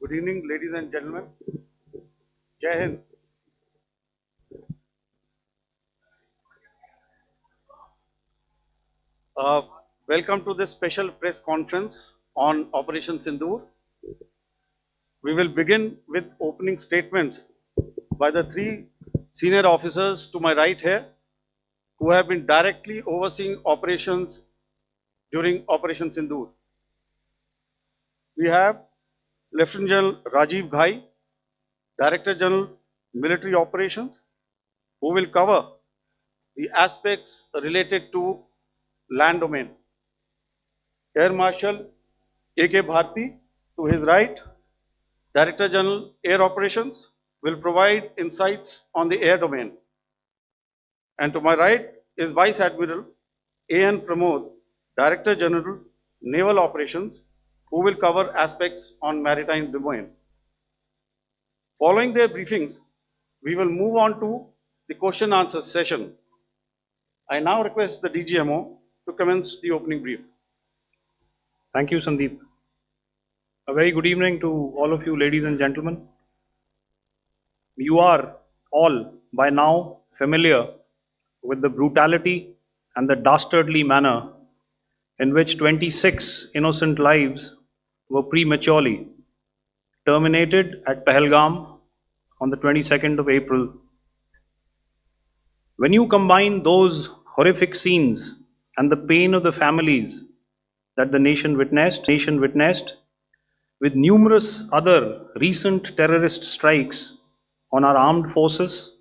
Good evening, ladies and gentlemen. Jai Hind. Welcome to this special press conference on Operation Sindoor. We will begin with opening statements by the three senior officers to my right here, who have been directly overseeing operations during Operation Sindoor. We have Lieutenant General Rajiv Ghai, Director General Military Operations, who will cover the aspects related to land domain. Air Marshal A.K. Bharti, to his right, Director General Air Operations, will provide insights on the air domain. And to my right is Vice Admiral A.N. Pramod, Director General Naval Operations, who will cover aspects on maritime domain. Following their briefings, we will move on to the question answer session. I now request the DGMO to commence the opening brief. Thank you, Sandeep. A very good evening to all of you, ladies and gentlemen. You are all by now familiar with the brutality and the dastardly manner in which 26 innocent lives were prematurely terminated at Pahalgam on the 22nd of April. When you combine those horrific scenes and the pain of the families that the nation witnessed with numerous other recent terrorist strikes on our armed forces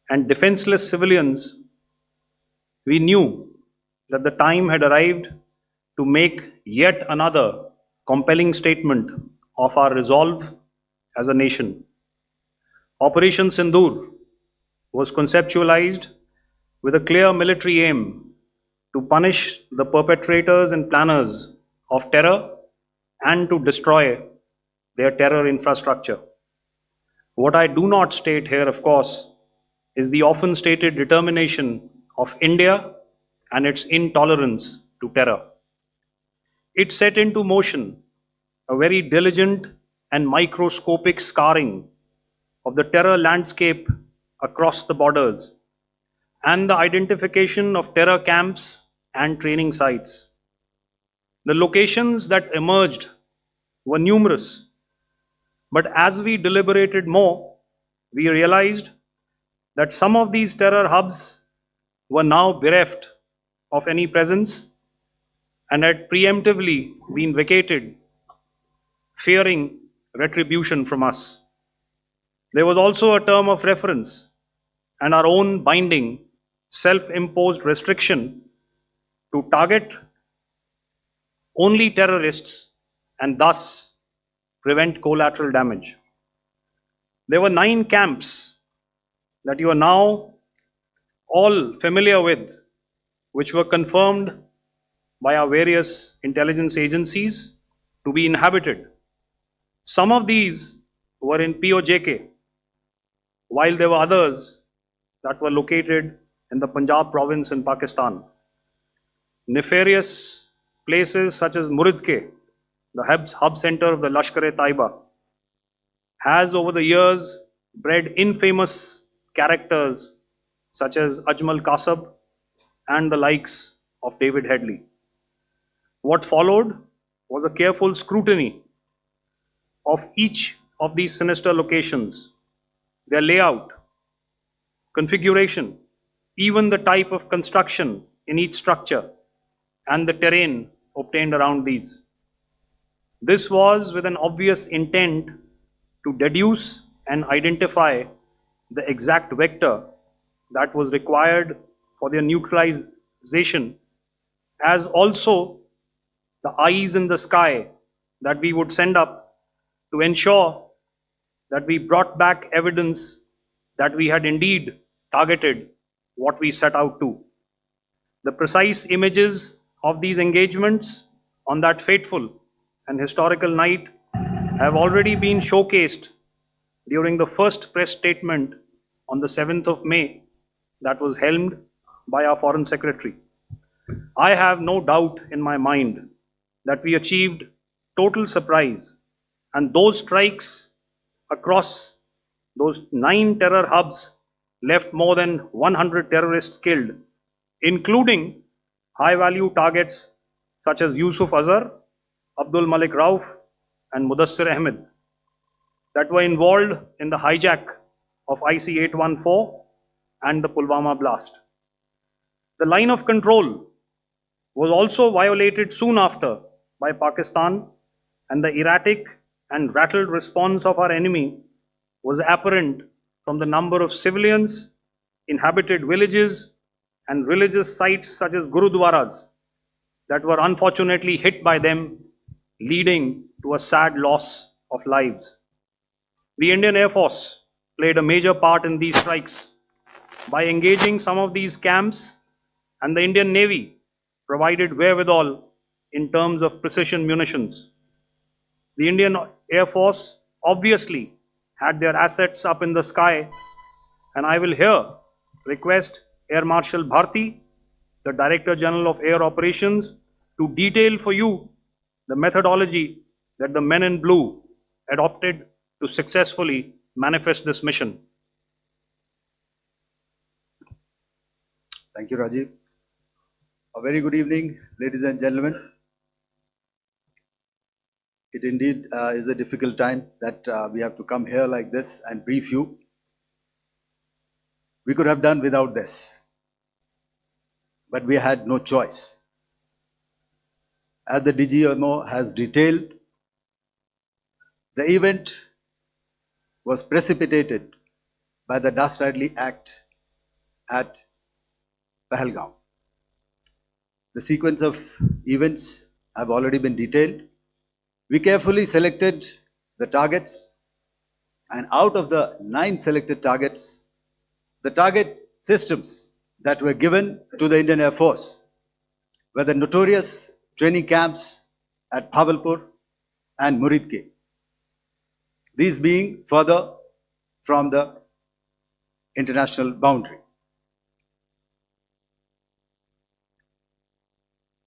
and defenseless civilians, we knew that the time had arrived to make yet another compelling statement of our resolve as a nation. Operation Sindoor was conceptualized with a clear military aim to punish the perpetrators and planners of terror and to destroy their terror infrastructure. What I do not state here, of course, is the often stated determination of India and its intolerance to terror. It set into motion a very diligent and microscopic scarring of the terror landscape across the borders and the identification of terror camps and training sites. The locations that emerged were numerous, but as we deliberated more, we realized that some of these terror hubs were now bereft of any presence and had preemptively been vacated, fearing retribution from us. There was also a term of reference and our own binding, self-imposed restriction to target only terrorists and thus prevent collateral damage. There were 9 camps that you are now all familiar with, which were confirmed by our various intelligence agencies to be inhabited. Some of these were in POJK, while there were others that were located in the Punjab province in Pakistan. Nefarious places such as Muridke, the hub center of the Lashkar-e-Taiba, has over the years bred infamous characters such as Ajmal Kasab and the likes of David Headley. What followed was a careful scrutiny of each of these sinister locations, their layout, configuration, even the type of construction in each structure and the terrain obtained around these. This was with an obvious intent to deduce and identify the exact vector that was required for their neutralization, as also the eyes in the sky that we would send up to ensure that we brought back evidence that we had indeed targeted what we set out to. The precise images of these engagements on that fateful and historical night have already been showcased during the first press statement on the 7th of May that was helmed by our Foreign Secretary. I have no doubt in my mind that we achieved total surprise, and those strikes across those 9 terror hubs left more than 100 terrorists killed, including high-value targets such as Yusuf Azhar, Abdul Malik Rauf, and Mudassir Ahmed that were involved in the hijack of IC-814 and the Pulwama blast. The line of control was also violated soon after by Pakistan, and the erratic and rattled response of our enemy was apparent from the number of civilians, inhabited villages, and religious sites such as Gurudwaras that were unfortunately hit by them, leading to a sad loss of lives. The Indian Air Force played a major part in these strikes by engaging some of these camps, and the Indian Navy provided wherewithal in terms of precision munitions. The Indian Air Force obviously had their assets up in the sky, and I will here request Air Marshal Bharti, the Director General of Air Operations, to detail for you the methodology that the men in blue adopted to successfully manifest this mission. Thank you, Rajiv. A very good evening, ladies and gentlemen. It indeed is a difficult time that we have to come here like this and brief you. We could have done without this, but we had no choice. As the DGMO has detailed, the event was precipitated by the dastardly act at Pahalgam. The sequence of events have already been detailed. We carefully selected the targets, and out of the 9 selected targets, the target systems that were given to the Indian Air Force were the notorious training camps at Bhavalpur and Muridke, these being further from the international boundary.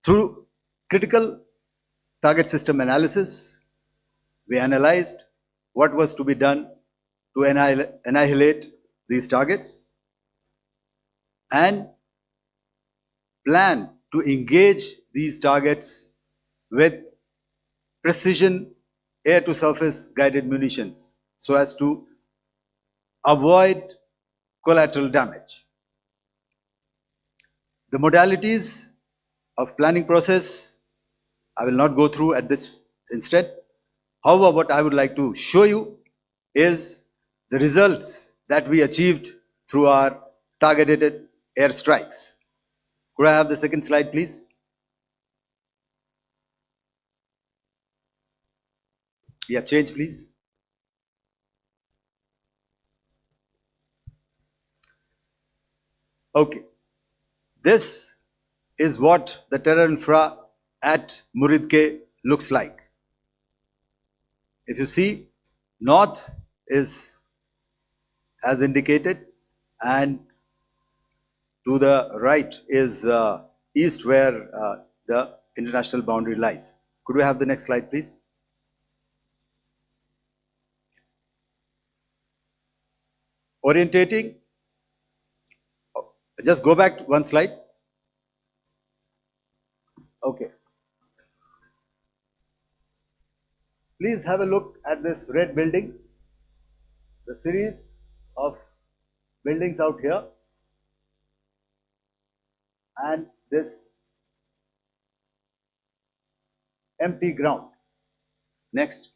Through critical target system analysis, we analyzed what was to be done to annihilate these targets and plan to engage these targets with precision air-to-surface guided munitions so as to avoid collateral damage. The modalities of planning process I will not go through at this instant. However, what I would like to show you is the results that we achieved through our targeted airstrikes. Could I have the second slide, please? Yeah, change, please. Okay. This is what the terror infra at Muridke looks like. If you see, north is as indicated, and to the right is east, where the international boundary lies. Could we have the next slide, please? Orientating. Just go back to one slide. Okay. Please have a look at this red building, the series of buildings out here. and this empty ground. Next.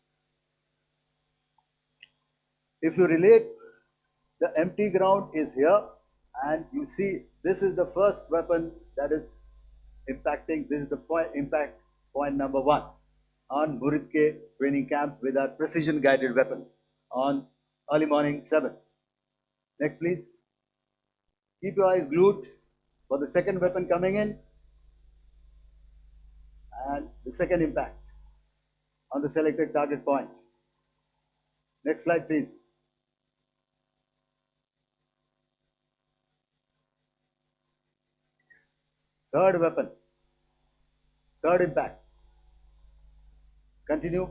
If you relate, the empty ground is here, and you see this is the first weapon that is impacting. This is the impact point number 1 on Muridke training camp with our precision guided weapon on early morning 7. Next, please. Keep your eyes glued for the second weapon coming in and the second impact on the selected target point. Next slide, please. Third weapon, third impact. Continue.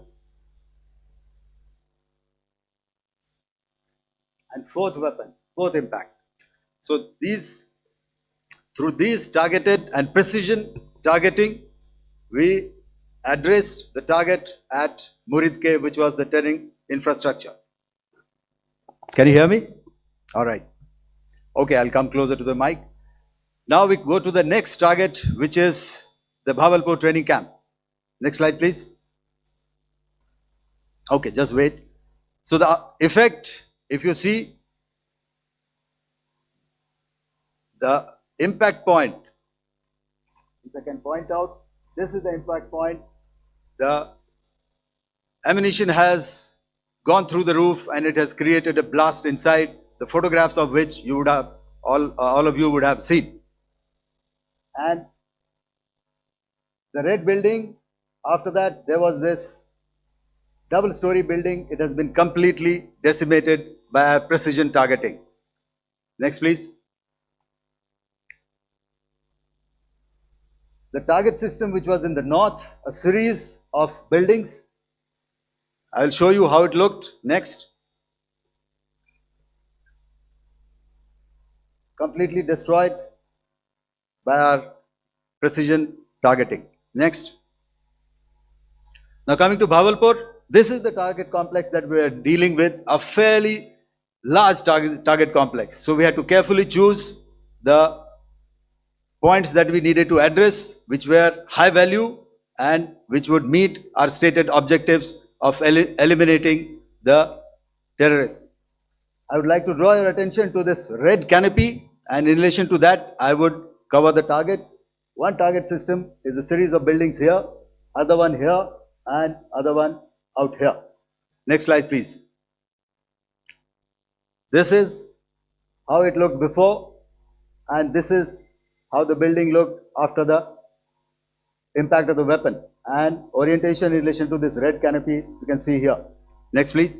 And fourth weapon, fourth impact. So through these targeted and precision targeting, we addressed the target at Muridke, which was the training infrastructure. Can you hear me? All right. Okay, I'll come closer to the mic. Now we go to the next target, which is the Bhavalpur training camp. Next slide, please. Okay, just wait. So the effect, if you see, the impact point, if I can point out, this is the impact point. The ammunition has gone through the roof and it has created a blast inside, the photographs of which you would have, all of you would have seen. And the red building, after that there was this double-story building. It has been completely decimated by our precision targeting. Next, please. The target system, which was in the north, a series of buildings. I will show you how it looked. Next. Completely destroyed by our precision targeting. Next. Now coming to Bhavalpur, this is the target complex that we are dealing with, a fairly large target complex. So we had to carefully choose the points that we needed to address, which were high value and which would meet our stated objectives of eliminating the terrorists. I would like to draw your attention to this red canopy, and in relation to that, I would cover the targets. One target system is a series of buildings here, other one here, and other one out here. Next slide, please. This is how it looked before, and this is how the building looked after the impact of the weapon. And orientation in relation to this red canopy, you can see here. Next, please.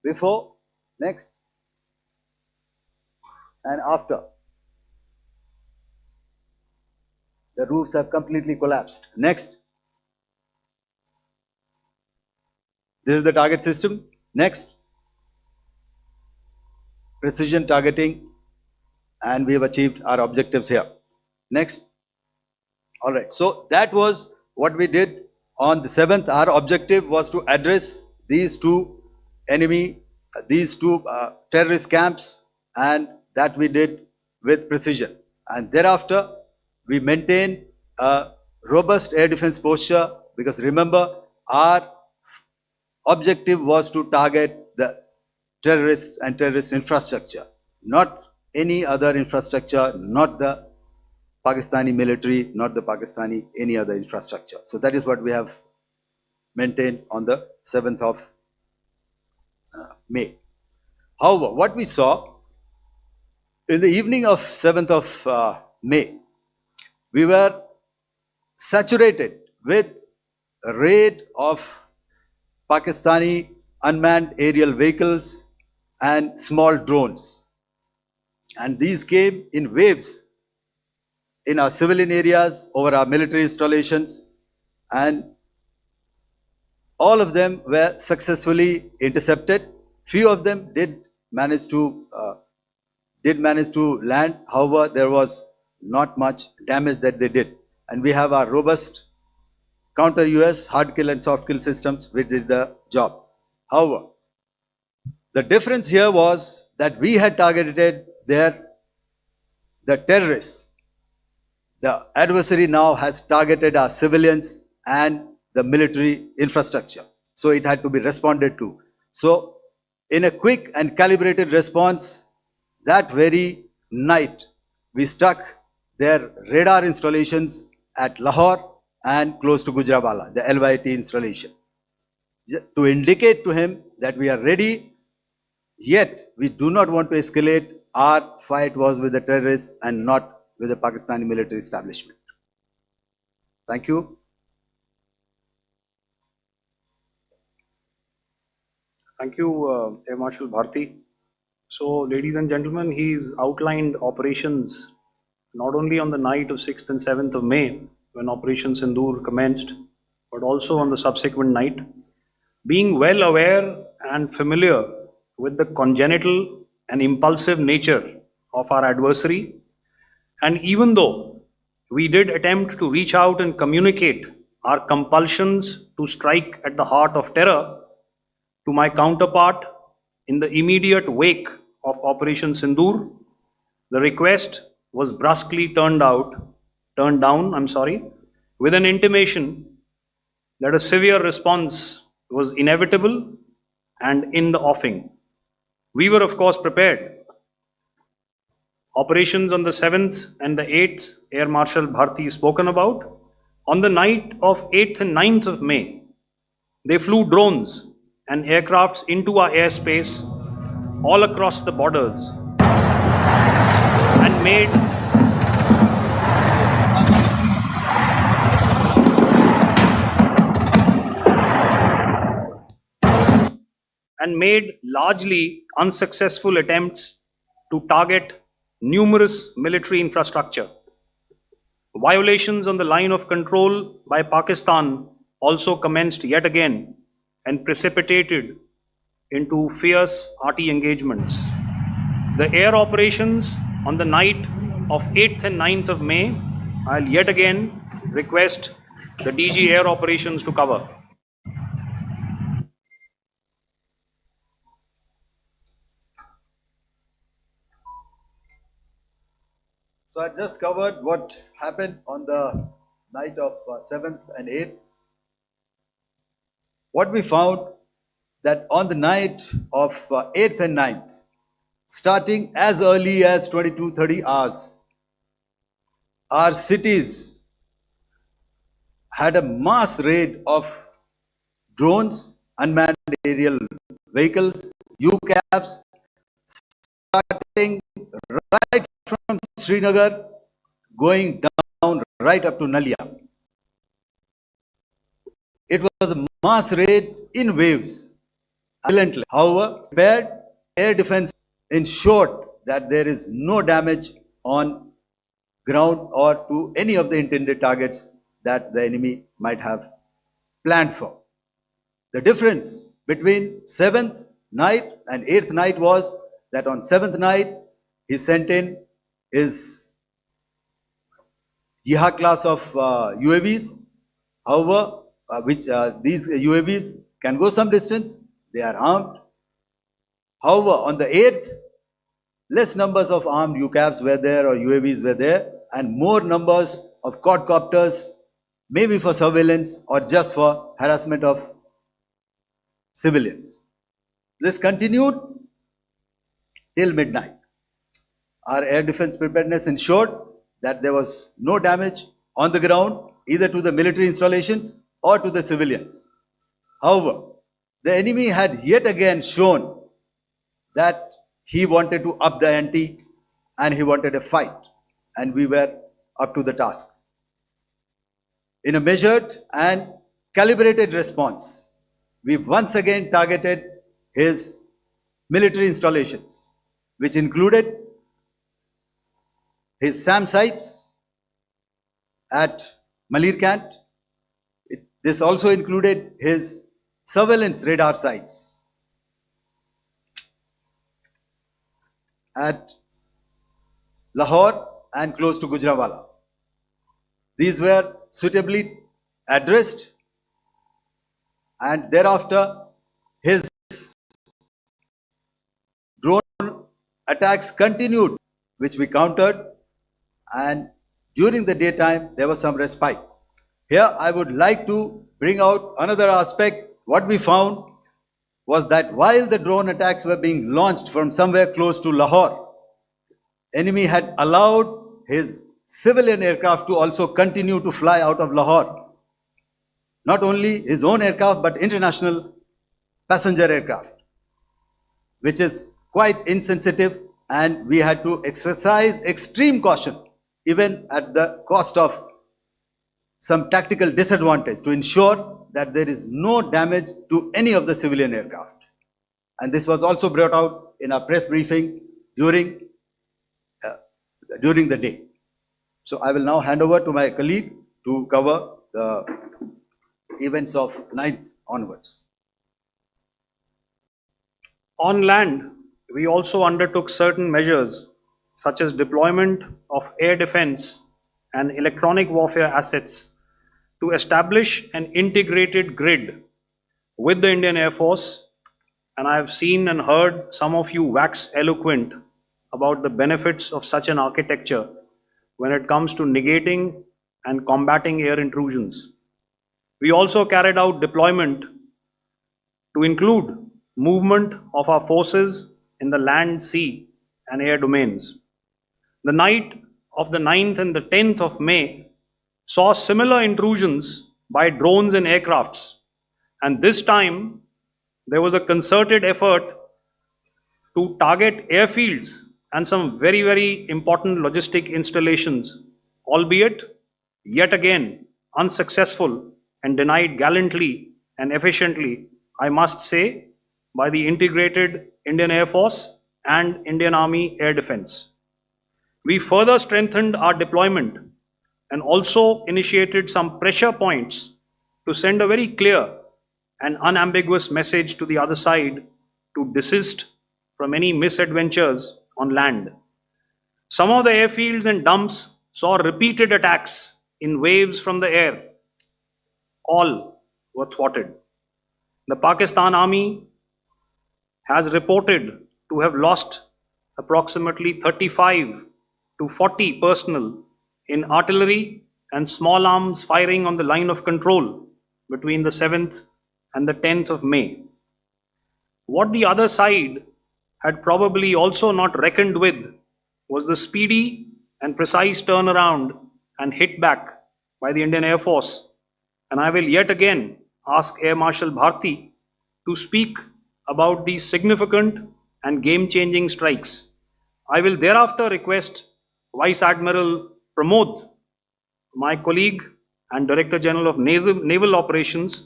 Before, next, and after. The roofs have completely collapsed. Next. This is the target system. Next. Precision targeting, and we have achieved our objectives here. Next. All right. So that was what we did on the 7th. Our objective was to address these two terrorist camps, and that we did with precision. And thereafter, we maintained a robust air defense posture, because remember, our objective was to target the terrorists and terrorist infrastructure, not any other infrastructure, not the Pakistani military, not the Pakistani any other infrastructure. So that is what we have maintained on the 7th of May. However, what we saw in the evening of 7th of May, we were saturated with a raid of Pakistani unmanned aerial vehicles and small drones. And these came in waves in our civilian areas, over our military installations, and all of them were successfully intercepted. Few of them did manage to land. However, there was not much damage that they did. And we have our robust counter-US hard kill and soft kill systems which did the job. However, the difference here was that we had targeted their the terrorists, the adversary now has targeted our civilians and the military infrastructure. So it had to be responded to. So in a quick and calibrated response, that very night, we struck their radar installations at Lahore and close to Gujranwala, the LYT installation, to indicate to him that we are ready, yet we do not want to escalate. Our fight was with the terrorists and not with the Pakistani military establishment. Thank you. Thank you, Air Marshal Bharti. So, ladies and gentlemen, he's outlined operations not only on the night of 6th and 7th of May, when Operation Sindoor commenced, but also on the subsequent night. Being well aware and familiar with the congenital and impulsive nature of our adversary, and even though we did attempt to reach out and communicate our compulsions to strike at the heart of terror to my counterpart in the immediate wake of Operation Sindoor, the request was brusquely turned down, with an intimation that a severe response was inevitable and in the offing. We were, of course, prepared. Operations on the 7th and the 8th, Air Marshal Bharti spoken about. On the night of 8th and 9th of May, they flew drones and aircrafts into our airspace all across the borders and made largely unsuccessful attempts to target numerous military infrastructure. Violations on the line of control by Pakistan also commenced yet again and precipitated into fierce arty engagements. The air operations on the night of 8th and 9th of May, I'll yet again request the DG Air Operations to cover. So I just covered what happened on the night of 7th and 8th. What we found that on the night of 8th and 9th, starting as early as 22:30 hours, our cities had a mass raid of drones, unmanned aerial vehicles, UCAVs, starting right from Srinagar, going down right up to Nalia. It was a mass raid in waves, violently. However, prepared air defense ensured that there is no damage on ground or to any of the intended targets that the enemy might have planned for. The difference between 7th night and 8th night was that on 7th night, he sent in his Yeha class of UAVs. However, these UAVs can go some distance, they are armed. However, on the 8th, less numbers of armed UCAVs were there or UAVs were there, and more numbers of quadcopters, maybe for surveillance or just for harassment of civilians. This continued till midnight. Our air defense preparedness ensured that there was no damage on the ground, either to the military installations or to the civilians. However, the enemy had yet again shown that he wanted to up the ante and he wanted a fight, and we were up to the task. In a measured and calibrated response, we once again targeted his military installations, which included his SAM sites at Malirkant. This also included his surveillance radar sites at Lahore and close to Gujranwala. These were suitably addressed, and thereafter his drone attacks continued, which we countered, and during the daytime there was some respite. Here I would like to bring out another aspect. What we found was that while the drone attacks were being launched from somewhere close to Lahore, enemy had allowed his civilian aircraft to also continue to fly out of Lahore. Not only his own aircraft, but international passenger aircraft, which is quite insensitive, and we had to exercise extreme caution, even at the cost of some tactical disadvantage, to ensure that there is no damage to any of the civilian aircraft. And this was also brought out in our press briefing during the day. So I will now hand over to my colleague to cover the events of 9th onwards. On land, we also undertook certain measures such as deployment of air defense and electronic warfare assets to establish an integrated grid with the Indian Air Force, and I have seen and heard some of you wax eloquent about the benefits of such an architecture when it comes to negating and combating air intrusions. We also carried out deployment to include movement of our forces in the land, sea, and air domains. The night of the 9th and the 10th of May saw similar intrusions by drones and aircrafts, and this time there was a concerted effort to target airfields and some very, very important logistic installations, albeit yet again unsuccessful and denied gallantly and efficiently, I must say, by the integrated Indian Air Force and Indian Army Air Defense. We further strengthened our deployment and also initiated some pressure points to send a very clear and unambiguous message to the other side to desist from any misadventures on land. Some of the airfields and dumps saw repeated attacks in waves from the air. All were thwarted. The Pakistan Army has reported to have lost approximately 35 to 40 personnel in artillery and small arms firing on the line of control between the 7th and the 10th of May. What the other side had probably also not reckoned with was the speedy and precise turnaround and hit back by the Indian Air Force. And I will yet again ask Air Marshal Bharti to speak about these significant and game-changing strikes. I will thereafter request Vice Admiral Pramod, my colleague and Director General of Naval Operations,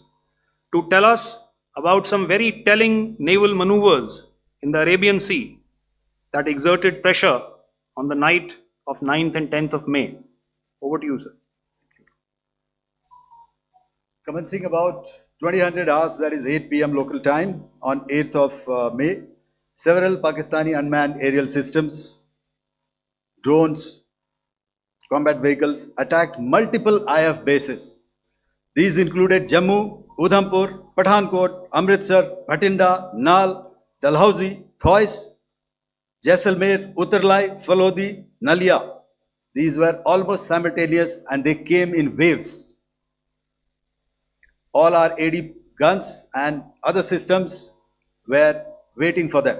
to tell us about some very telling naval maneuvers in the Arabian Sea that exerted pressure on the night of 9th and 10th of May. Over to you, sir. Commencing about 2000 hours, that is 8 p.m. local time, on 8th of May, several Pakistani unmanned aerial systems, drones, combat vehicles attacked multiple IF bases. These included Jammu, Udhampur, Pathankot, Amritsar, Bhatinda, Nal, Dalhousie, Thois, Jaisalmer, Uttarlai, Falodi, Nalia. These were almost simultaneous and they came in waves. All our AD guns and other systems were waiting for them.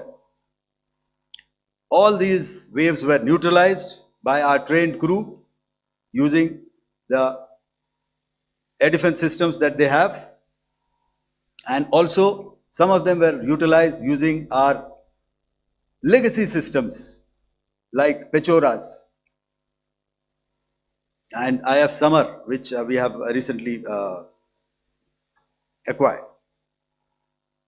All these waves were neutralized by our trained crew using the air defense systems that they have, and also some of them were utilized using our legacy systems like Pechoras and IF Summer, which we have recently acquired,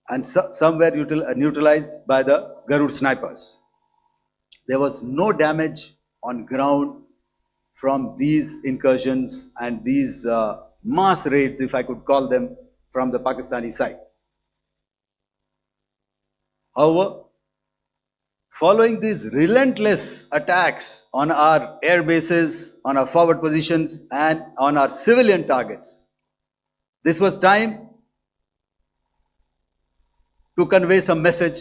and some were neutralized by the Garud snipers. There was no damage on ground from these incursions and these mass raids, if I could call them, from the Pakistani side. However, following these relentless attacks on our air bases, on our forward positions, and on our civilian targets, this was time to convey some message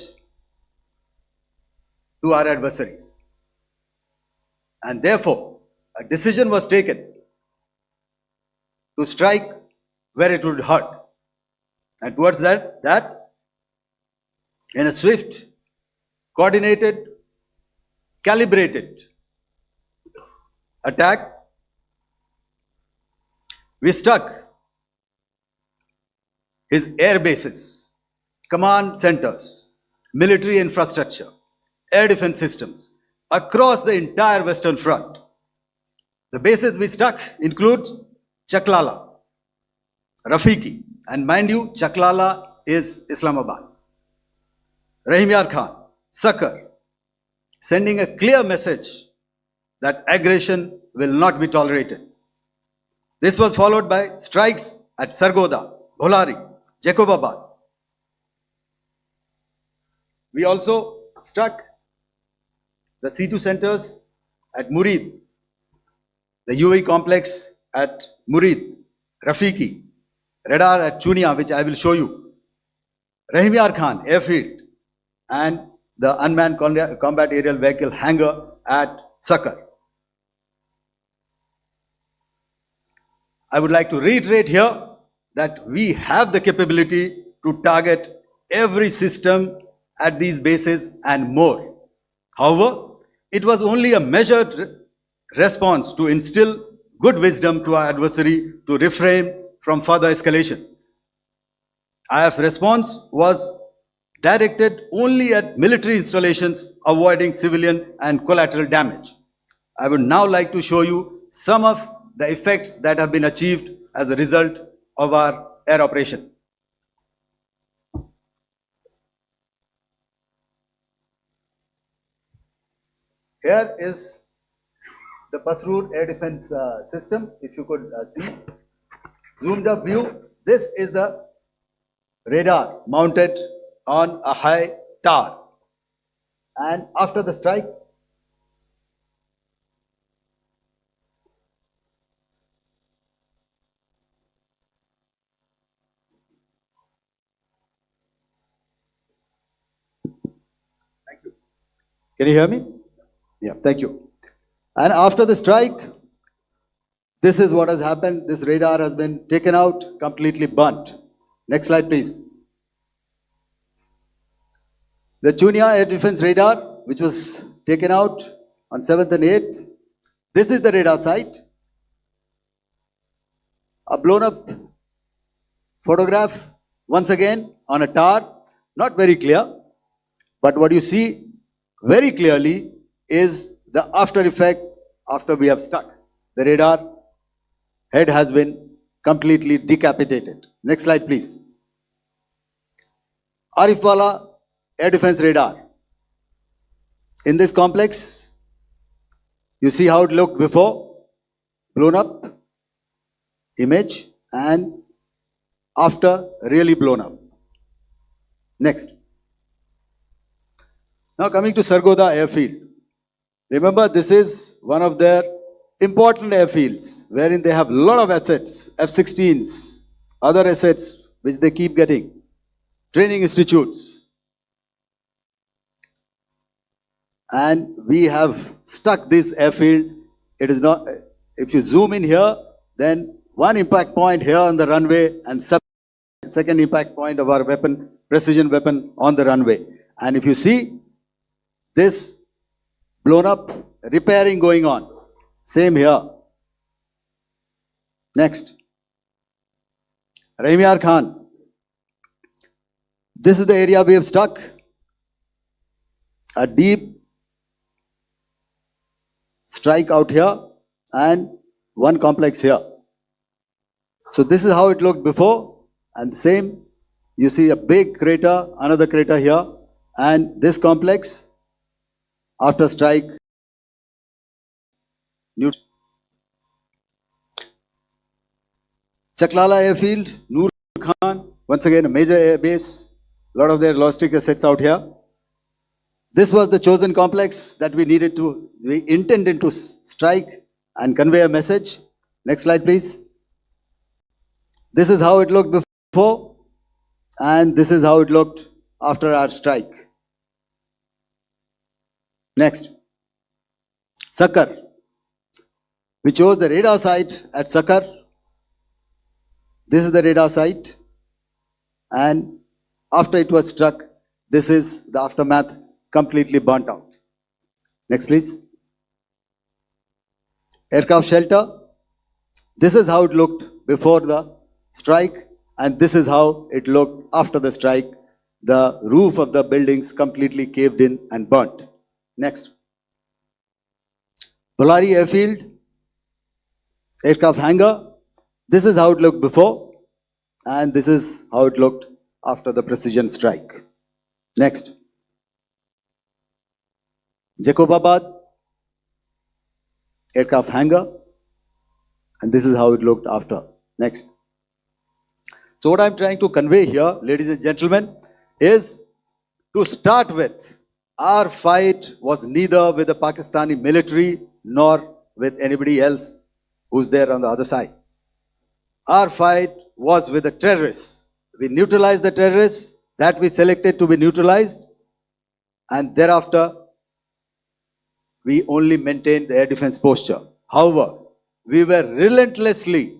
to our adversaries. And therefore, a decision was taken to strike where it would hurt. And towards that, in a swift, coordinated, calibrated attack, we struck his air bases, command centers, military infrastructure, air defense systems across the entire Western Front. The bases we struck includes Chaklala, Rafiki, and mind you, Chaklala is Islamabad. Rahim Yar Khan, Sakar, sending a clear message that aggression will not be tolerated. This was followed by strikes at Sargoda, Bholari, Jacobabad. We also struck the C2 centers at Murid, the UAE complex at Murid, Rafiki, radar at Chunia, which I will show you, Rahim Yar Khan airfield, and the unmanned combat aerial vehicle hangar at Sakar. I would like to reiterate here that we have the capability to target every system at these bases and more. However, it was only a measured response to instill good wisdom to our adversary to refrain from further escalation. IF response was directed only at military installations, avoiding civilian and collateral damage. I would now like to show you some of the effects that have been achieved as a result of our air operation. Here is the Pasrur air defense system, if you could see. Zoomed up view, this is the radar mounted on a high tower. And after the strike, thank you. Can you hear me? Yeah, thank you. And after the strike, this is what has happened. This radar has been taken out, completely burnt. Next slide, please. The Chunia air defense radar, which was taken out on 7th and 8th. This is the radar site. A blown up photograph, once again, on a tower. Not very clear, but what you see very clearly is the after effect after we have stuck. The radar head has been completely decapitated. Next slide, please. Arifwala air defense radar. In this complex, you see how it looked before, blown up image, and after really blown up. Next. Now coming to Sargoda airfield. Remember, this is one of their important airfields wherein they have a lot of assets, F-16s, other assets which they keep getting, training institutes. And we have stuck this airfield. It is not, if you zoom in here, then one impact point here on the runway and second impact point of our weapon, precision weapon on the runway. And if you see this blown up, repairing going on. Same here. Next. Rahim Yar Khan. This is the area we have stuck. A deep strike out here and one complex here. So this is how it looked before, and same. You see a big crater, another crater here, and this complex after strike. Chaklala airfield, Noor Khan, once again a major air base, a lot of their logistic assets out here. This was the chosen complex that we intended to strike and convey a message. Next slide, please. This is how it looked before, and this is how it looked after our strike. Next. Sakar. We chose the radar site at Sakar. This is the radar site. And after it was struck, this is the aftermath, completely burnt out. Next, please. Aircraft shelter. This is how it looked before the strike, and this is how it looked after the strike. The roof of the buildings completely caved in and burnt. Next. Ballari Airfield, aircraft hangar. This is how it looked before, and this is how it looked after the precision strike. Next. Jacobabad, aircraft hangar, and this is how it looked after. Next. So what I'm trying to convey here, ladies and gentlemen, is to start with, our fight was neither with the Pakistani military nor with anybody else who's there on the other side. Our fight was with the terrorists. We neutralized the terrorists that we selected to be neutralized, and thereafter we only maintained the air defense posture. However, we were relentlessly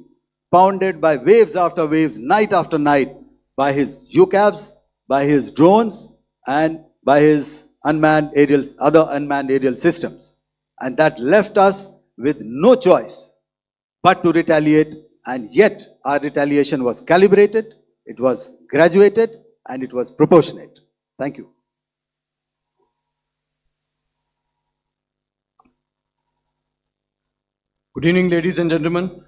pounded by waves after waves, night after night, by his UCAVs, by his drones, and by his other unmanned aerial systems. And that left us with no choice but to retaliate, and yet our retaliation was calibrated, it was graduated, and it was proportionate. Thank you. Good evening, ladies and gentlemen.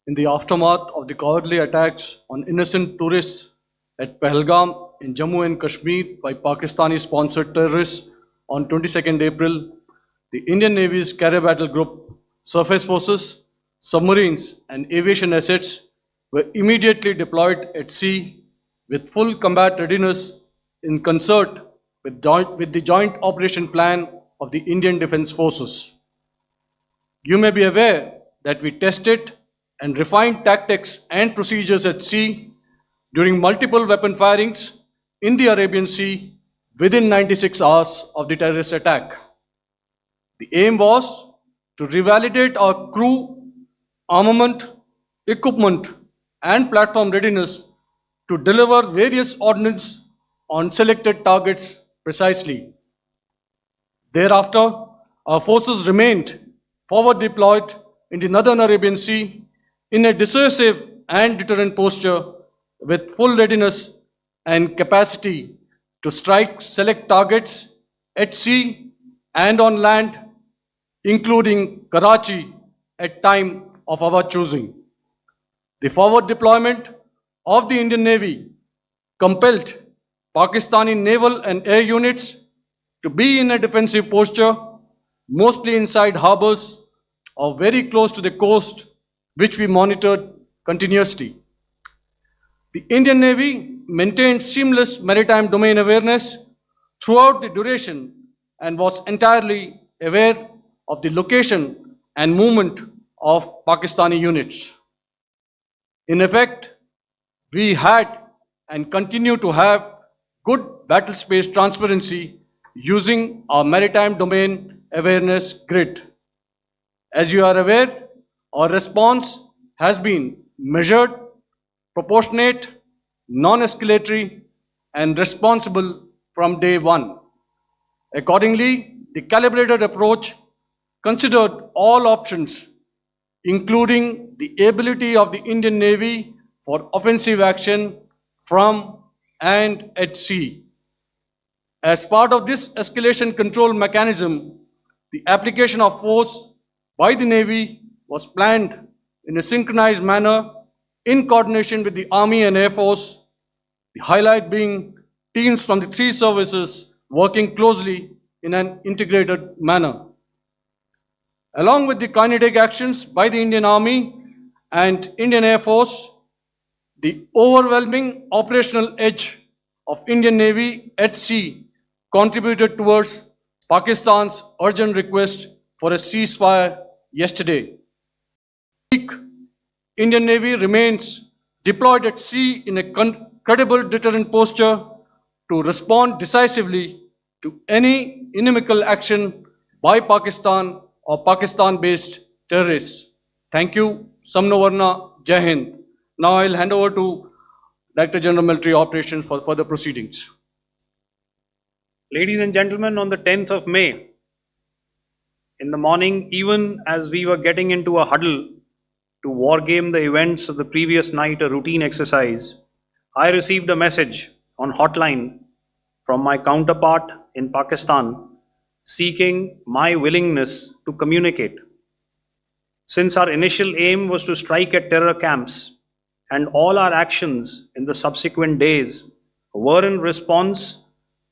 In the aftermath of the cowardly attacks on innocent tourists at Pahalgam in Jammu and Kashmir by Pakistani-sponsored terrorists on 22nd April, the Indian Navy's Carrier Battle Group, surface forces, submarines and aviation assets were immediately deployed at sea with full combat readiness in concert with the Joint Operation Plan of the Indian Defence Forces. You may be aware that we tested and refined tactics and procedures at sea during multiple weapon firings in the Arabian Sea within 96 hours of the terrorist attack. The aim was to revalidate our crew, armament, equipment and platform readiness to deliver various ordnance on selected targets precisely. Thereafter, our forces remained forward deployed in the Northern Arabian Sea in a dissuasive and deterrent posture with full readiness and capacity to strike select targets at sea and on land, including Karachi at time of our choosing. The forward deployment of the Indian Navy compelled Pakistani naval and air units to be in a defensive posture, mostly inside harbors or very close to the coast, which we monitored continuously. The Indian Navy maintained seamless maritime domain awareness throughout the duration and was entirely aware of the location and movement of Pakistani units. In effect, we had and continue to have good battle space transparency using our maritime domain awareness grid. As you are aware, our response has been measured, proportionate, non-escalatory, and responsible from day one. Accordingly, the calibrated approach considered all options, including the ability of the Indian Navy for offensive action from and at sea. As part of this escalation control mechanism, the application of force by the Navy was planned in a synchronized manner in coordination with the Army and Air Force, the highlight being teams from the three services working closely in an integrated manner. Along with the kinetic actions by the Indian Army and Indian Air Force, the overwhelming operational edge of Indian Navy at sea contributed towards Pakistan's urgent request for a ceasefire yesterday. Indian Navy remains deployed at sea in a credible deterrent posture to respond decisively to any inimical action by Pakistan of Pakistan-based terrorists. Thank you. Samno Varna, Jai Hind. Now I'll hand over to Director General Military Operations for further proceedings. Ladies and gentlemen, on the 10th of May, in the morning, even as we were getting into a huddle to wargame the events of the previous night, a routine exercise, I received a message on hotline from my counterpart in Pakistan seeking my willingness to communicate. Since our initial aim was to strike at terror camps, and all our actions in the subsequent days were in response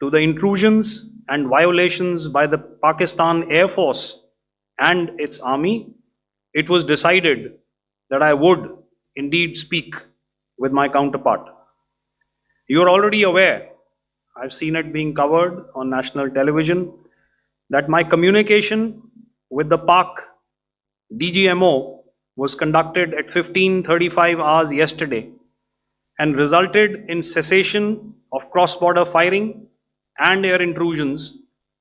to the intrusions and violations by the Pakistan Air Force and its army, it was decided that I would indeed speak with my counterpart. You are already aware, I've seen it being covered on national television, that my communication with the Pak DGMO was conducted at 15:35 hours yesterday and resulted in cessation of cross-border firing and air intrusions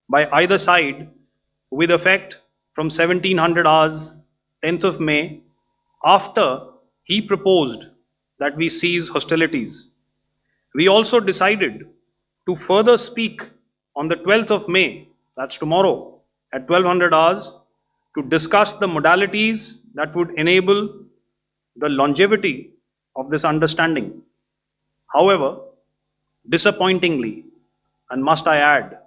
by either side with effect from 1700 hours 10th of May, after he proposed that we cease hostilities. We also decided to further speak on the 12th of May, that's tomorrow, at 1200 hours, to discuss the modalities that would enable the longevity of this understanding. However, disappointingly, and must I add,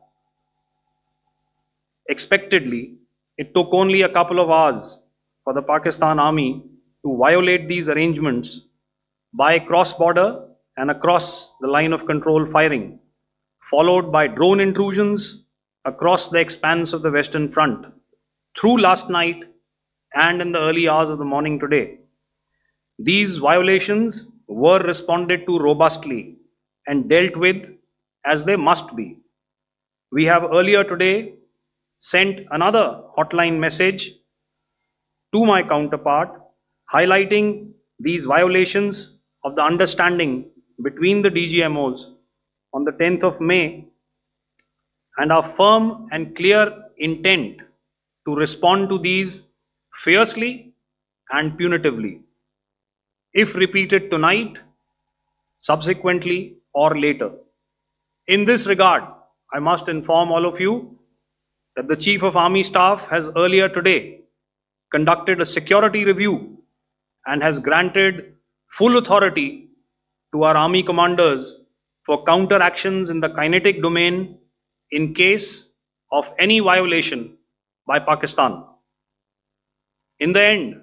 expectedly, it took only a couple of hours for the Pakistan Army to violate these arrangements by cross-border and across the line of control firing, followed by drone intrusions across the expanse of the Western Front through last night and in the early hours of the morning today. These violations were responded to robustly and dealt with as they must be. We have earlier today sent another hotline message to my counterpart highlighting these violations of the understanding between the DGMOs on the 10th of May and our firm and clear intent to respond to these fiercely and punitively, if repeated tonight, subsequently, or later. In this regard, I must inform all of you that the Chief of Army Staff has earlier today conducted a security review and has granted full authority to our Army commanders for counter actions in the kinetic domain in case of any violation by Pakistan. In the end,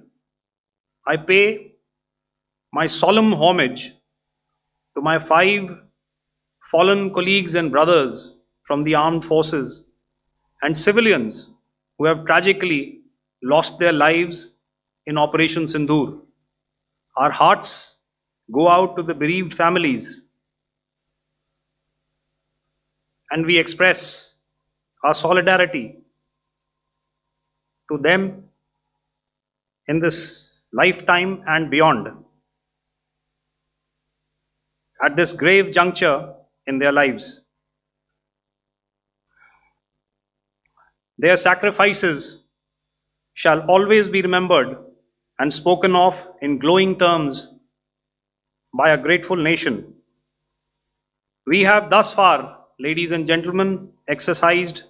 I pay my solemn homage to my 5 fallen colleagues and brothers from the armed forces and civilians who have tragically lost their lives in Operation Sindoor. Our hearts go out to the bereaved families, and we express our solidarity to them in this lifetime and beyond, at this grave juncture in their lives. Their sacrifices shall always be remembered and spoken of in glowing terms by a grateful nation. We have thus far, ladies and gentlemen, exercised,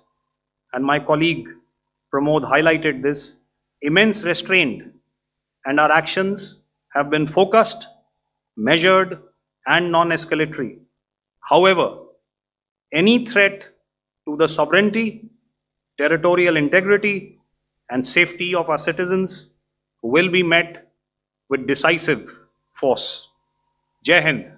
and my colleague Pramod highlighted this, immense restraint, and our actions have been focused, measured, and non-escalatory. However, any threat to the sovereignty, territorial integrity, and safety of our citizens will be met with decisive force. Jai Hind.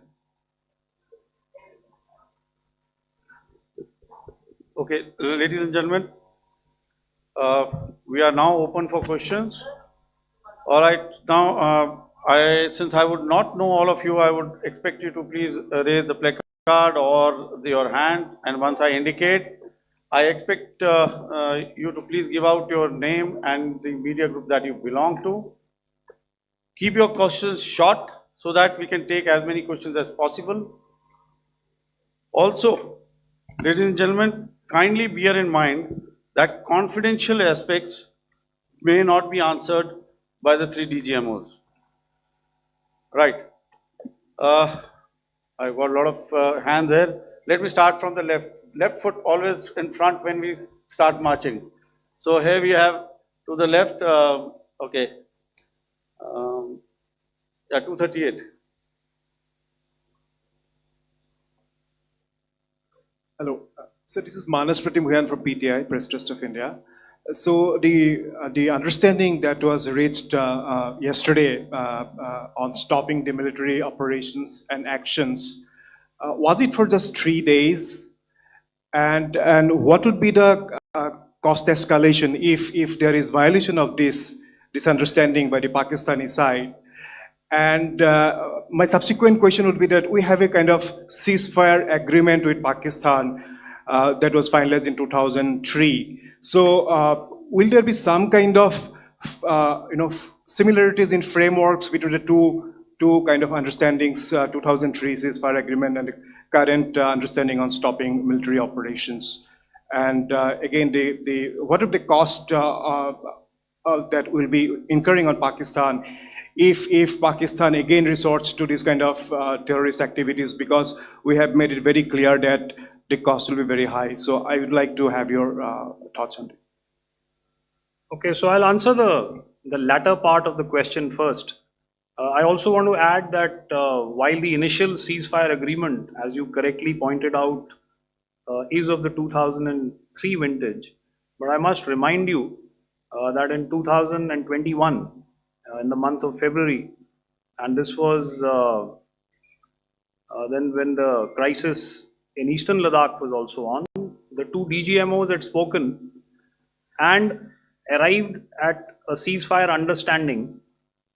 Okay, ladies and gentlemen, we are now open for questions. All right, now since I would not know all of you, I would expect you to please raise the placard or your hand, and once I indicate, I expect you to please give out your name and the media group that you belong to. Keep your questions short so that we can take as many questions as possible. Also, ladies and gentlemen, kindly bear in mind that confidential aspects may not be answered by the three DGMOs. Right. I've got a lot of hands there. Let me start from the left. Left foot always in front when we start marching. So here we have to the left, okay, yeah, 238. Hello. So this is Manas Pratimhuyan from PTI, Press Trust of India. So the understanding that was reached yesterday on stopping the military operations and actions, was it for just 3 days? And what would be the cost escalation if there is violation of this understanding by the Pakistani side? And my subsequent question would be that we have a kind of ceasefire agreement with Pakistan that was finalized in 2003. So will there be some kind of similarities in frameworks between the two kind of understandings, 2003 ceasefire agreement and the current understanding on stopping military operations? And again, what are the cost that will be incurring on Pakistan if Pakistan again resorts to this kind of terrorist activities, because we have made it very clear that the cost will be very high. So I would like to have your thoughts on it. Okay, so I'll answer the latter part of the question first. I also want to add that while the initial ceasefire agreement, as you correctly pointed out, is of the 2003 vintage, but I must remind you that in 2021, in the month of February, and this was then when the crisis in eastern Ladakh was also on, the two DGMOs had spoken and arrived at a ceasefire understanding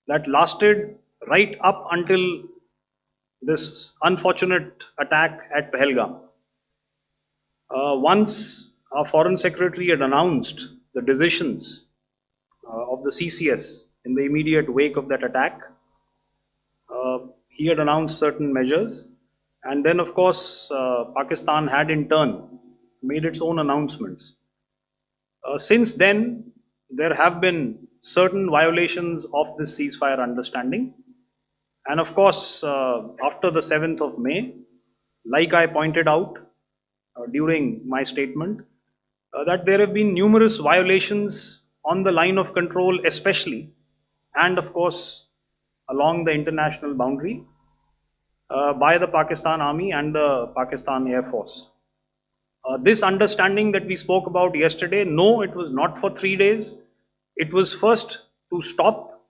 that lasted right up until this unfortunate attack at Pahalgam. Once our Foreign Secretary had announced the decisions of the CCS in the immediate wake of that attack, he had announced certain measures, and then of course Pakistan had in turn made its own announcements. Since then, there have been certain violations of this ceasefire understanding, and of course after the 7th of May, like I pointed out during my statement, that there have been numerous violations on the line of control especially, and of course along the international boundary by the Pakistan Army and the Pakistan Air Force. This understanding that we spoke about yesterday, no, it was not for 3 days. It was first to stop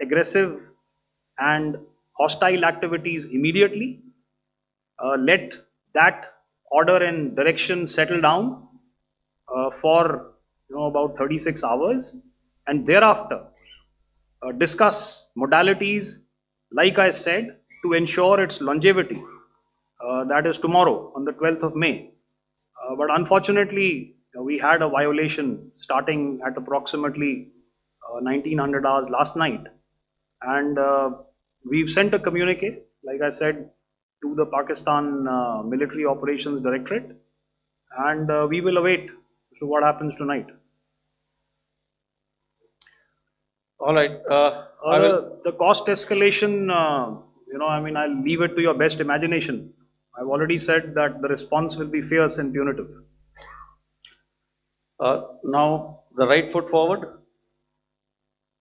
aggressive and hostile activities immediately, let that order and direction settle down for about 36 hours, and thereafter discuss modalities, like I said, to ensure its longevity. That is tomorrow on the 12th of May. But unfortunately, we had a violation starting at approximately 1900 hours last night, and we've sent a communique, like I said, to the Pakistan Military Operations Directorate, and we will await to what happens tonight. All right. The cost escalation, I'll leave it to your best imagination. I've already said that the response will be fierce and punitive. Now, the right foot forward.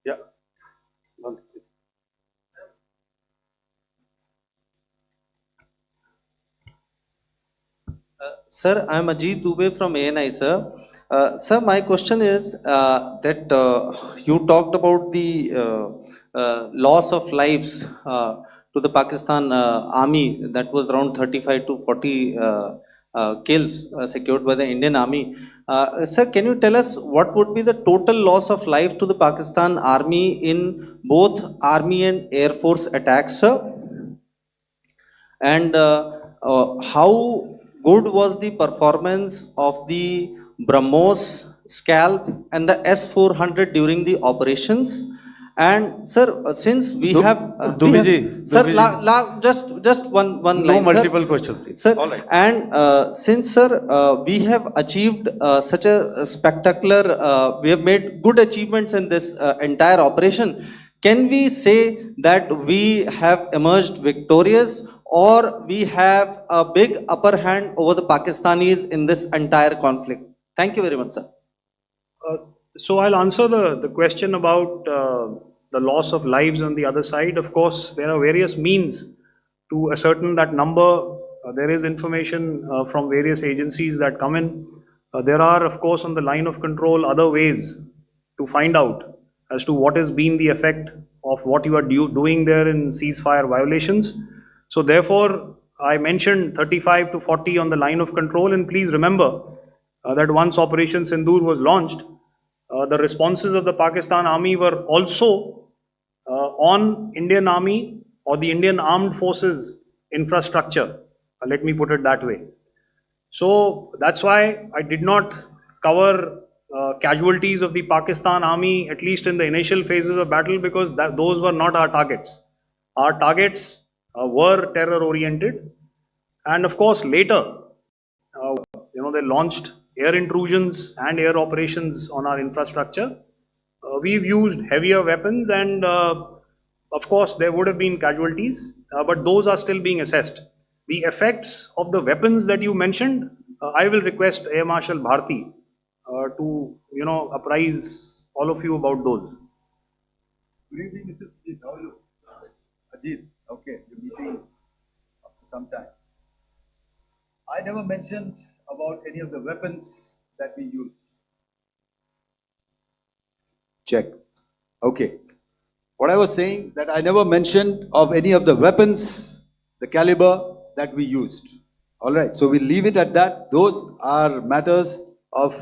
Yeah. Sir, I am Ajit Dubey from ANI, sir. Sir, my question is that you talked about the loss of lives to the Pakistan army, that was around 35 to 40 kills secured by the Indian army. Sir, can you tell us what would be the total loss of life to the Pakistan army in both army and air force attacks, sir? And how good was the performance of the BrahMos, Scalp and the S-400 during the operations? And sir, since we Du- have, Dubiji, sir, Dubiji. just one No line, sir. multiple questions, please. Sir, All right. and since sir, we have achieved such a spectacular, we have made good achievements in this entire operation. Can we say that we have emerged victorious, or we have a big upper hand over the Pakistanis in this entire conflict? Thank you very much, sir. So I'll answer the question about the loss of lives on the other side. Of course, there are various means to ascertain that number. There is information from various agencies that come in. There are, of course, on the line of control, other ways to find out as to what has been the effect of what you are doing there in ceasefire violations. So therefore, I mentioned 35 to 40 on the line of control, and please remember that once Operation Sindoor was launched, the responses of the Pakistan Army were also on Indian Army or the Indian Armed Forces infrastructure. Let me put it that way. So that's why I did not cover casualties of the Pakistan Army, at least in the initial phases of battle, because those were not our targets. Our targets were terror oriented. And of course, later, they launched air intrusions and air operations on our infrastructure. We've used heavier weapons, and of course, there would have been casualties, but those are still being assessed. The effects of the weapons that you mentioned, I will request Air Marshal Bharti to apprise all of you about those. Good evening, Mr. Ajit. How are you? Ajit, okay, you're meeting after some time. I never mentioned about any of the weapons that we used. Check. Okay. What I was saying, that I never mentioned of any of the weapons, the caliber that we used. All right. So we'll leave it at that. Those are matters of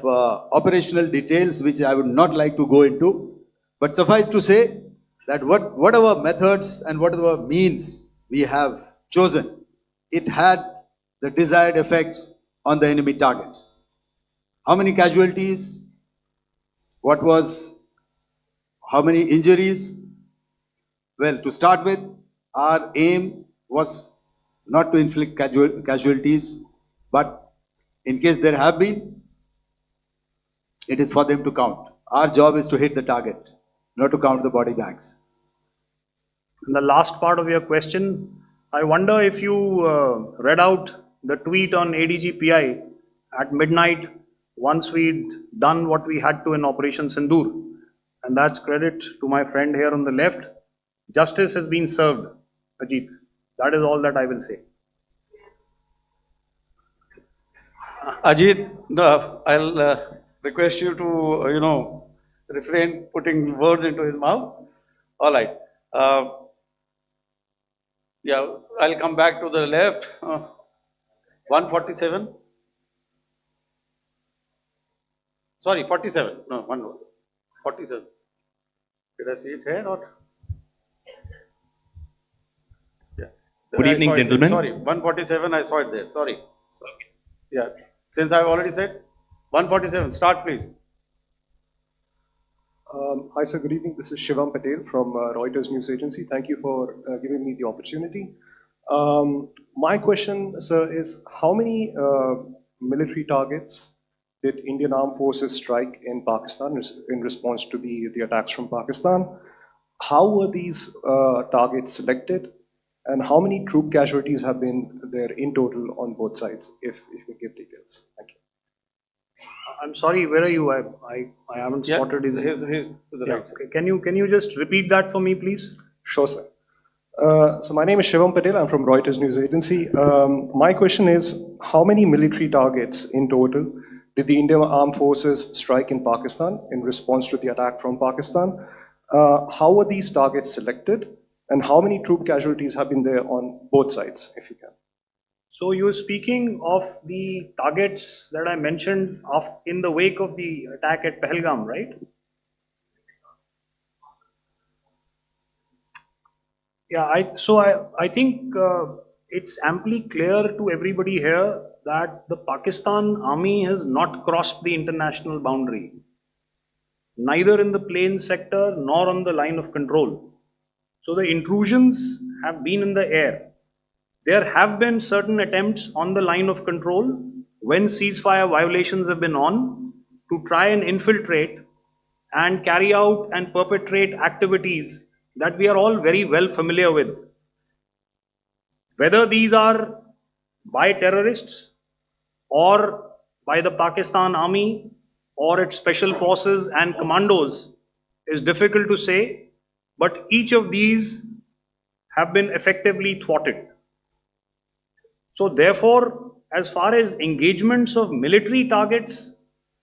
operational details which I would not like to go into. But suffice to say that whatever methods and whatever means we have chosen, it had the desired effects on the enemy targets. How many casualties? How many injuries? Well, to start with, our aim was not to inflict casualties, but in case there have been, it is for them to count. Our job is to hit the target, not to count the body bags. And the last part of your question, I wonder if you read out the tweet on ADGPI at midnight once we'd done what we had to in Operation Sindoor. And that's credit to my friend here on the left. Justice has been served, Ajit. That is all that I will say. Ajit, I'll request you to, refrain putting words into his mouth. All right. Yeah, I'll come back to the left. 147. Sorry, 47. No, 47. Did I see it here or? Yeah. Good evening, gentlemen. Sorry, 147. I saw it there. Sorry. Yeah. Since I've already said 147. Start, please. Hi, sir. Good evening. This is Shivam Patel from Reuters News Agency. Thank you for giving me the opportunity. My question, sir, is how many military targets did Indian Armed Forces strike in Pakistan in response to the attacks from Pakistan? How were these targets selected? And how many troop casualties have been there in total on both sides, if you give details? Thank you. I'm sorry, where are you? I haven't spotted his. His to the Yeah. right. Okay. Can you just repeat that for me, please? Sure, sir. So my name is Shivam Patel. I'm from Reuters News Agency. My question is, how many military targets in total did the Indian Armed Forces strike in Pakistan in response to the attack from Pakistan? How were these targets selected? And how many troop casualties have been there on both sides, if you can? So you're speaking of the targets that I mentioned in the wake of the attack at Pahalgam, right? Yeah, I think it's amply clear to everybody here that the Pakistan army has not crossed the international boundary. neither in the plain sector nor on the line of control. So the intrusions have been in the air. There have been certain attempts on the line of control when ceasefire violations have been on to try and infiltrate and carry out and perpetrate activities that we are all very well familiar with. Whether these are by terrorists or by the Pakistan army or its special forces and commandos is difficult to say, but each of these have been effectively thwarted. So therefore, as far as engagements of military targets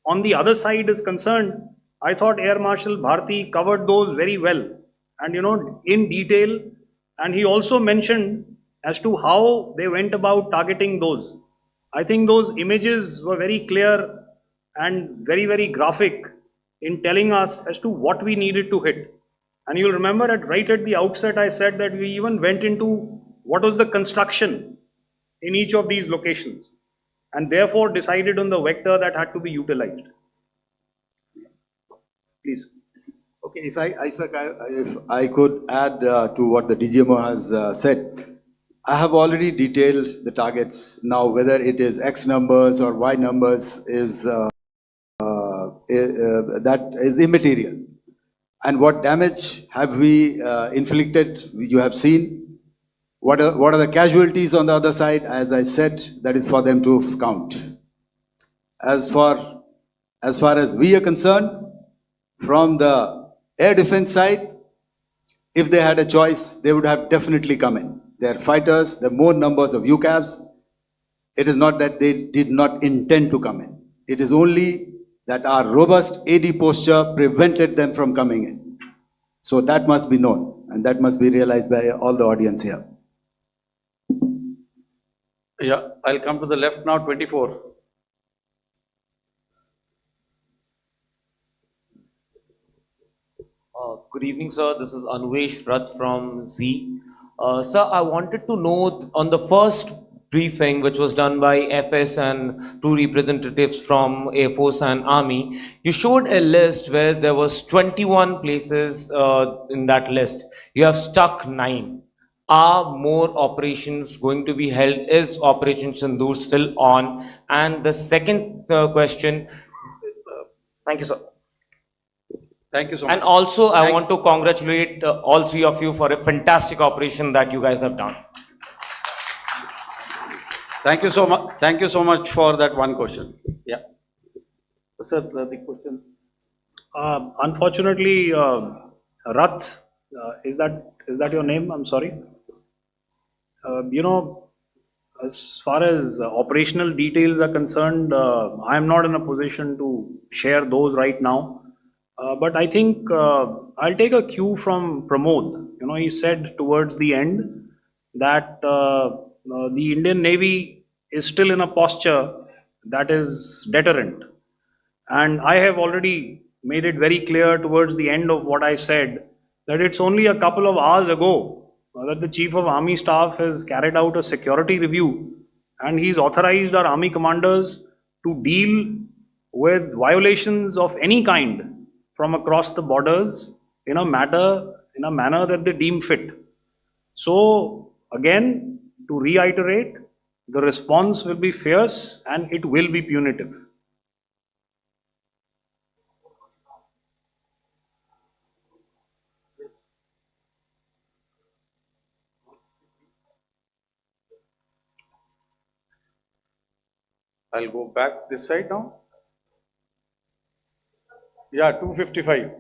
on the other side is concerned, I thought Air Marshal Bharti covered those very well and in detail, and he also mentioned as to how they went about targeting those. I think those images were very clear and very, very graphic in telling us as to what we needed to hit. And you'll remember that right at the outset I said that we even went into what was the construction in each of these locations and therefore decided on the vector that had to be utilized. Please. Okay, if I could add to what the DGMO has said, I have already detailed the targets. Now, whether it is X numbers or Y numbers is that is immaterial. And what damage have we inflicted? You have seen. What are the casualties on the other side? As I said, that is for them to count. As far as we are concerned, from the air defense side, if they had a choice, they would have definitely come in. They are fighters, there are more numbers of UCAVs. It is not that they did not intend to come in. It is only that our robust AD posture prevented them from coming in. So that must be known and that must be realized by all the audience here. Yeah, I'll come to the left now, 24. Good evening, sir. This is Anvesh Rath from Z. Sir, I wanted to know on the first briefing, which was done by FS and two representatives from Air Force and Army, you showed a list where there was 21 places in that list. You have stuck 9. Are more operations going to be held? Is Operation Sindoor still on? And the second question, thank you, sir. Thank you so much. And also, I want to congratulate all three of you for a fantastic operation that you guys have done. Thank you so much. Thank you so much for that one question. Yeah. Sir, the question. Unfortunately, Rath, is that your name? I'm sorry. As far as operational details are concerned, I am not in a position to share those right now. But I think I'll take a cue from Pramod. He said towards the end that the Indian Navy is still in a posture that is deterrent. And I have already made it very clear towards the end of what I said that it's only a couple of hours ago that the Chief of Army Staff has carried out a security review and he's authorized our army commanders to deal with violations of any kind from across the borders in a manner that they deem fit. So again, to reiterate, the response will be fierce and it will be punitive. I'll go back this side now. Yeah, 255.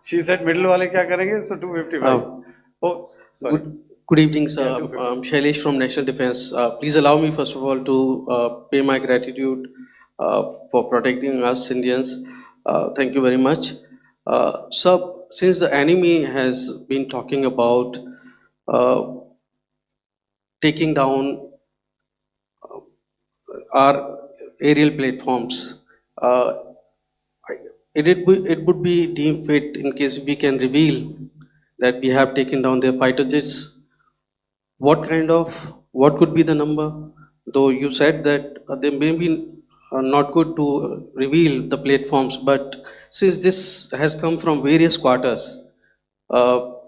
She said middle wale kya karenge? So 255. Oh, sorry. Good evening, sir. I'm Shailesh from National Defense. Please allow me, first of all, to pay my gratitude for protecting us Indians. Thank you very much. Sir, since the enemy has been talking about taking down our aerial platforms, it would be deemed fit in case we can reveal that we have taken down their fighter jets. What could be the number? Though you said that they may be not good to reveal the platforms, but since this has come from various quarters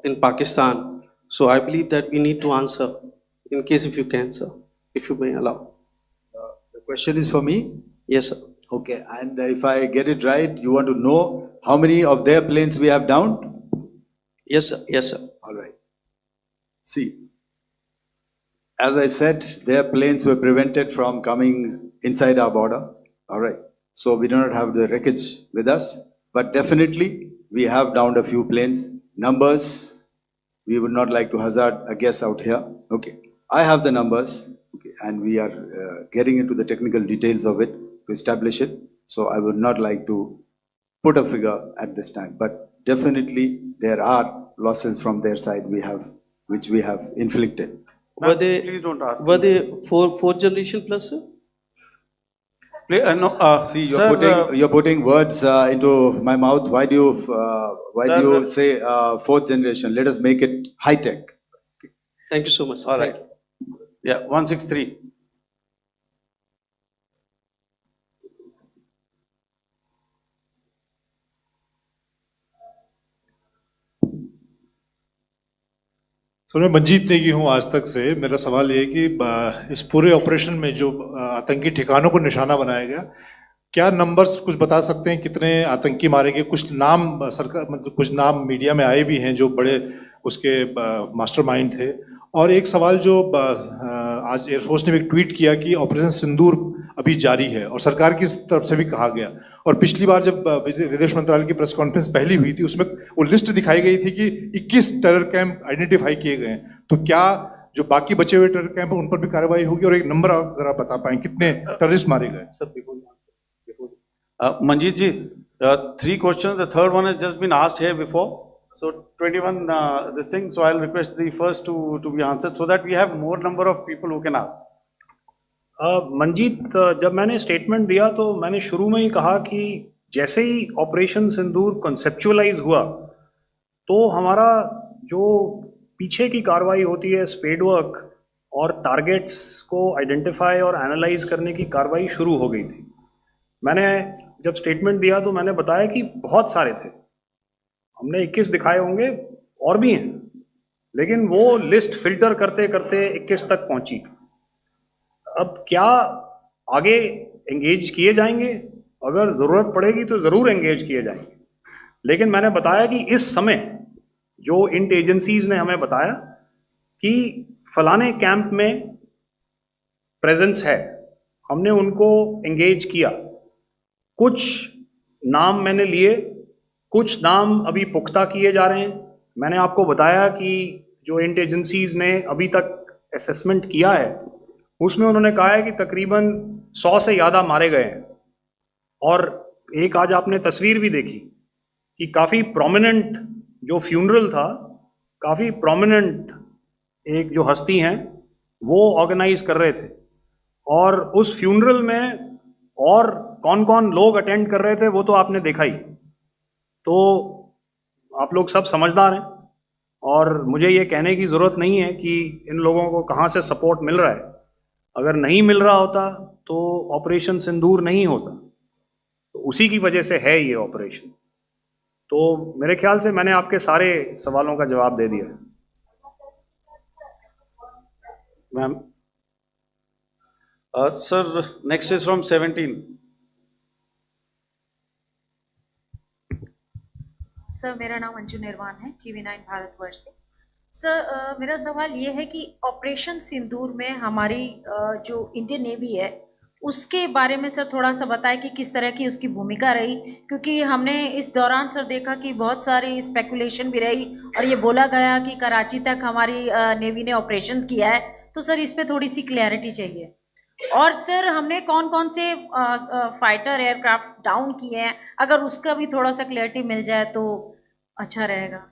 in Pakistan, so I believe that we need to answer, in case if you can, sir, if you may allow. The question is for me? Yes, sir. Okay, and if I get it right, you want to know how many of their planes we have downed? Yes, sir. Yes, sir. All right. See, as I said, their planes were prevented from coming inside our border. All right. So we do not have the wreckage with us, but definitely we have downed a few planes. Numbers, we would not like to hazard a guess out here. Okay. I have the numbers, okay, and we are getting into the technical details of it to establish it. So I would not like to put a figure at this time, but definitely there are losses from their side which we have inflicted. Were they, Please don't ask. were they fourth generation plus, sir? No, See, sir, you're putting words into my mouth. Why do you Sir, say fourth generation? Let us make it high tech. Thank you so much, sir. all Thank right. you. Yeah, 163. Sir मैं मंजीत नेगी हूँ आज तक से। मेरा सवाल ये है कि इस पूरे ऑपरेशन में जो आतंकी ठिकानों को निशाना बनाया गया, क्या नंबर्स कुछ बता सकते हैं कितने आतंकी मारे गए? कुछ नाम सरकार मतलब कुछ नाम मीडिया में आए भी हैं जो बड़े उसके मास्टरमाइंड थे। और एक सवाल जो आज एयरफोर्स ने भी ट्वीट किया कि ऑपरेशन सिंदूर अभी जारी है और सरकार की तरफ से भी कहा गया, और पिछली बार जब विदेश मंत्रालय की प्रेस कॉन्फ्रेंस पहली हुई थी उसमें वो लिस्ट दिखाई गई थी कि 21 टेरर कैंप आइडेंटिफाई किए गए हैं। तो क्या जो बाकी बचे हुए टेरर कैंप उन पर भी कार्रवाई होगी? और एक नंबर अगर आप बता पाएं कितने टेररिस्ट मारे गए? Manjeet ji, 3 questions. The third one has just been asked here before. So 21 this thing. So I'll request the first to be answered so that we have more number of people who can ask. Manjeet, जब मैंने statement दिया तो मैंने शुरू में ही कहा कि जैसे ही ऑपरेशन सिंदूर कॉन्सेप्चुअलाइज हुआ तो हमारा जो पीछे की कार्रवाई होती है स्पेड वर्क और टारगेट्स को आइडेंटिफाई और एनालाइज करने की कार्रवाई शुरू हो गई थी। मैंने जब स्टेटमेंट दिया तो मैंने बताया कि बहुत सारे थे, हमने 21 दिखाए होंगे और भी हैं, लेकिन वो लिस्ट फिल्टर करते करते 21 तक पहुंची। अब क्या आगे एंगेज किए जाएंगे? अगर ज़रूरत पड़ेगी तो ज़रूर एंगेज किए जाएंगे, लेकिन मैंने बताया कि इस समय जो इंट एजेंसीज ने हमें बताया कि फलाने कैंप में प्रेजेंस है, हमने उनको एंगेज किया। कुछ नाम मैंने लिए, कुछ नाम अभी पुख्ता किए जा रहे हैं। मैंने आपको बताया कि जो इंट एजेंसीज ने अभी तक असेसमेंट किया है उसमें उन्होंने कहा है कि तकरीबन 100 से ज़्यादा मारे गए हैं। और एक आज आपने तस्वीर भी देखी कि काफ़ी प्रोमिनेंट जो फ्यूनरल था, काफ़ी प्रोमिनेंट एक जो हस्ती हैं वो ऑर्गेनाइज कर रहे थे, और उस फ्यूनरल में और कौन कौन लोग अटेंड कर रहे थे वो तो आपने देखा ही। तो आप लोग सब समझदार हैं और मुझे ये कहने की ज़रूरत नहीं है कि इन लोगों को कहाँ से सपोर्ट मिल रहा है। अगर नहीं मिल रहा होता तो ऑपरेशन सिंदूर नहीं होता, तो उसी की वजह से है ये ऑपरेशन। तो मेरे ख्याल से मैंने आपके सारे सवालों का जवाब दे दिया है। Ma'am. Sir, next is from 17. Sir, मेरा नाम अंजू निर्वाण है, TV9 भारतवर्ष से। सर, मेरा सवाल ये है कि ऑपरेशन सिंदूर में हमारी जो इंडियन नेवी है उसके बारे में सर थोड़ा सा बताएं कि किस तरह की उसकी भूमिका रही, क्योंकि हमने इस दौरान सर देखा कि बहुत सारी स्पेकुलेशन भी रही और ये बोला गया कि कराची तक हमारी नेवी ने ऑपरेशन किया है। तो सर इस पर थोड़ी सी क्लैरिटी चाहिए। और सर हमने कौन कौन से फाइटर एयरक्राफ्ट डाउन किए हैं, अगर उसका भी थोड़ा सा क्लैरिटी मिल जाए तो अच्छा रहेगा।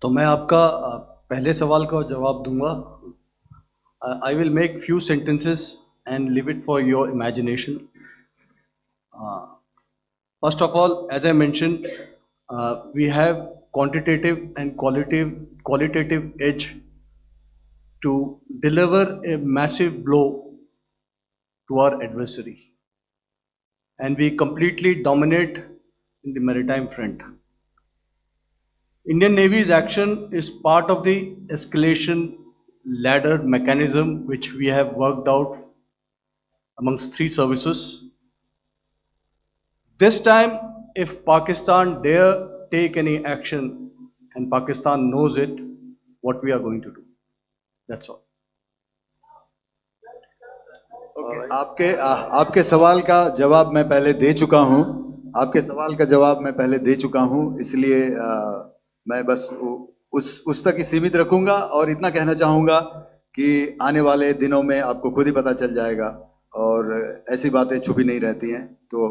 तो मैं आपका पहले सवाल का जवाब दूंगा। I will make few sentences and leave it for your imagination. First of all, as I mentioned, we have quantitative and qualitative edge to deliver a massive blow to our adversary. and we completely dominate in the maritime front. Indian Navy's action is part of the escalation ladder mechanism which we have worked out amongst three services. This time, if Pakistan dare take any action, and Pakistan knows it, what we are going to do. That's all. आपके सवाल का जवाब मैं पहले दे चुका हूं। आपके सवाल का जवाब मैं पहले दे चुका हूं, इसलिए मैं बस उस तक ही सीमित रखूंगा और इतना कहना चाहूंगा कि आने वाले दिनों में आपको खुद ही पता चल जाएगा और ऐसी बातें छुपी नहीं रहती हैं। तो